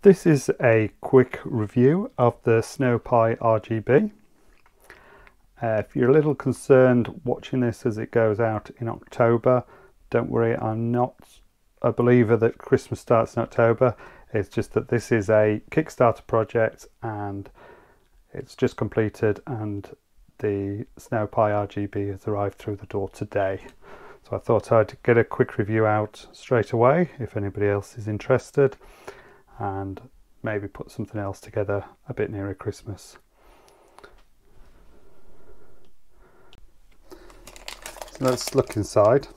This is a quick review of the Snow Pi RGB. If you're a little concerned watching this as it goes out in October, don't worry, I'm not a believer that Christmas starts in October. It's just that this is a Kickstarter project and it's just completed, and the Snow Pi RGB has arrived through the door today. So I thought I'd get a quick review out straight away if anybody else is interested, and maybe put something else together a bit nearer Christmas. So let's look inside.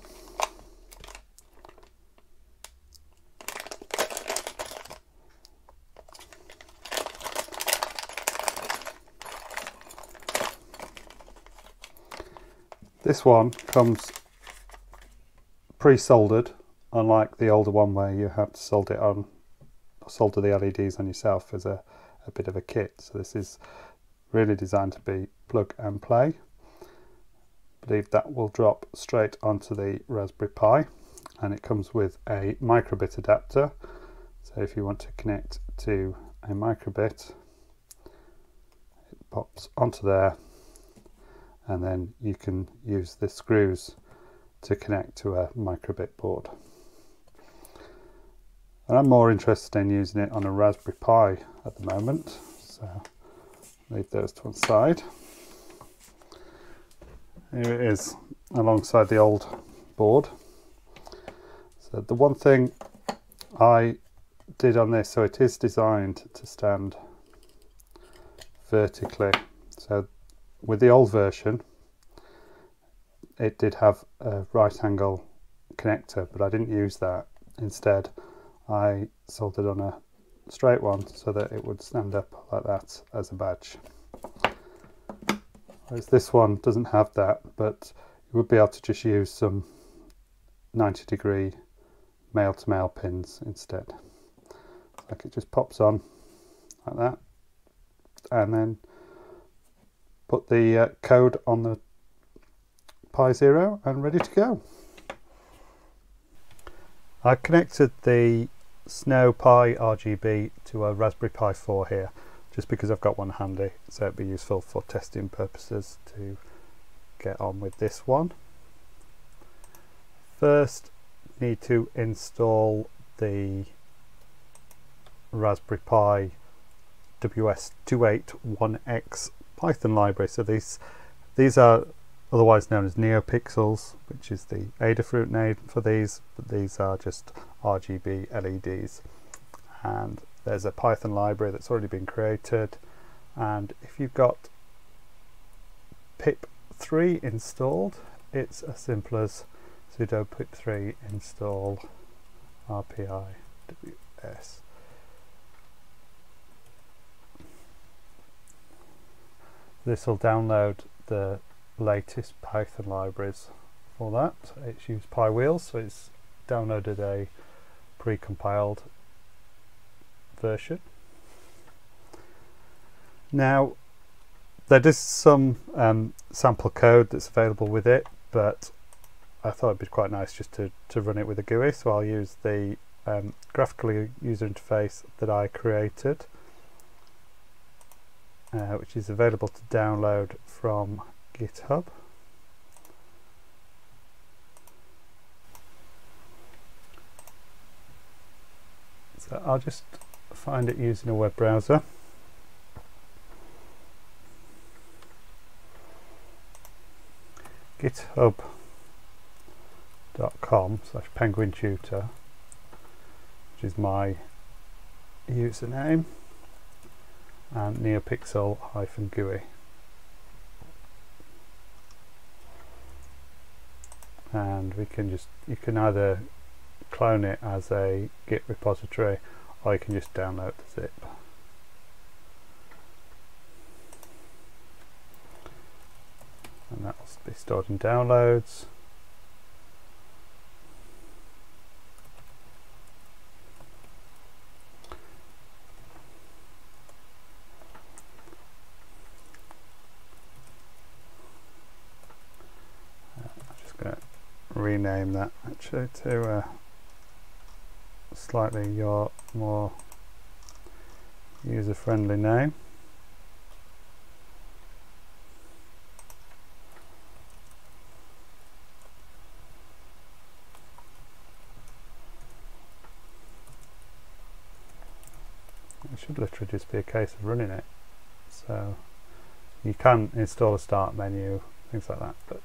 This one comes pre-soldered, unlike the older one where you have to solder the LEDs on yourself as a bit of a kit. So this is really designed to be plug and play. I believe that will drop straight onto the Raspberry Pi, and it comes with a microbit adapter. So if you want to connect to a microbit, it pops onto there, and then you can use the screws to connect to a microbit board. And I'm more interested in using it on a Raspberry Pi at the moment, so leave those to one side. Here it is alongside the old board. So the one thing I did on this, so it is designed to stand vertically. So with the old version, it did have a right angle connector, but I didn't use that. Instead, I soldered on a straight one so that it would stand up like that as a badge. Whereas this one doesn't have that, but you would be able to just use some 90-degree male-to-male pins instead. Like, it just pops on like that, and then put the code on the Pi Zero and ready to go. I connected the Snow Pi RGB to a Raspberry Pi 4 here, just because I've got one handy, so it'd be useful for testing purposes to get on with this one. First, need to install the Raspberry Pi WS281X Python library. So these are otherwise known as NeoPixels, which is the Adafruit name for these, but these are just RGB LEDs. And there's a Python library that's already been created, and if you've got pip3 installed, it's as simple as sudo pip3 install rpiws. This will download the latest Python libraries for that. It's used PyWheels, so it's downloaded a pre-compiled version. Now, there is some sample code that's available with it, but I thought it'd be quite nice just to run it with a GUI, so I'll use the graphical user interface that I created, which is available to download from GitHub. So I'll just find it using a web browser. github.com/penguintutor, which is my username, and NeoPixel GUI. And you can either clone it as a Git repository, or you can just download the zip. And that will be stored in downloads. rename that actually to slightly more user-friendly name. It should literally just be a case of running it. So you can install a start menu, things like that, but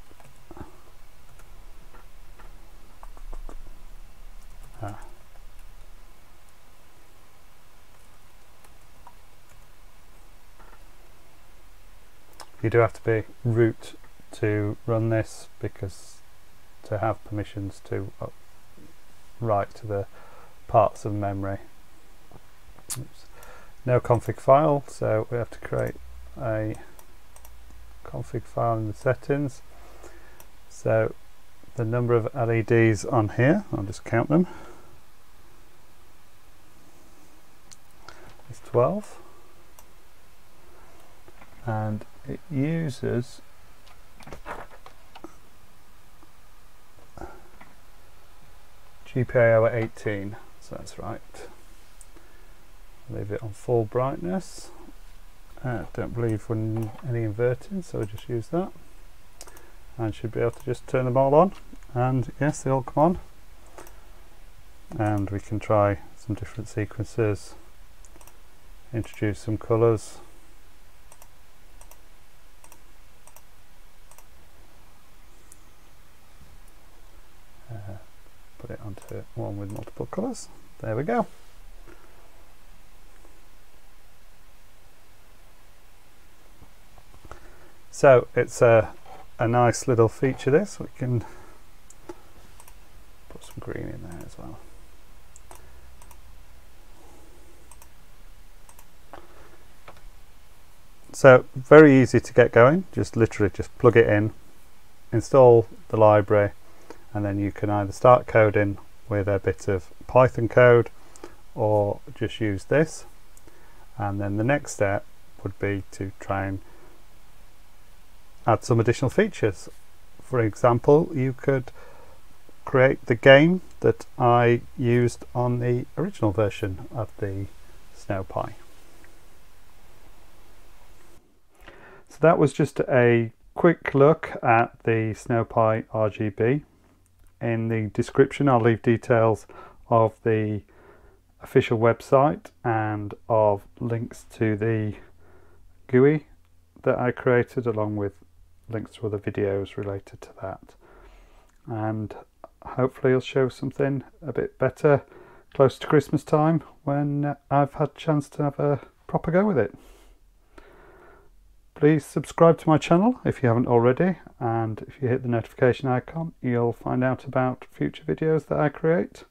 you do have to be root to run this, because to have permissions to write to the parts of memory. Oops. No config file, so we have to create a config file in the settings. So the number of LEDs on here, I'll just count them, is 12, and it uses GPIO at 18, so that's right. Leave it on full brightness. Don't believe we're any inverting, so we'll just use that, and should be able to just turn them all on, and yes, they all come on. And we can try some different sequences, introduce some colours. Put it onto one with multiple colours. There we go. So it's a nice little feature, this. We can put some green in there as well. So very easy to get going, just literally just plug it in, install the library, and then you can either start coding with a bit of Python code or just use this. And then the next step would be to try and add some additional features. For example, you could create the game that I used on the original version of the SnowPi. So that was just a quick look at the SnowPi RGB. In the description I'll leave details of the official website and of links to the GUI that I created, along with links to other videos related to that. And hopefully I'll show something a bit better close to Christmas time, when I've had a chance to have a proper go with it. Please subscribe to my channel if you haven't already, and if you hit the notification icon you'll find out about future videos that I create.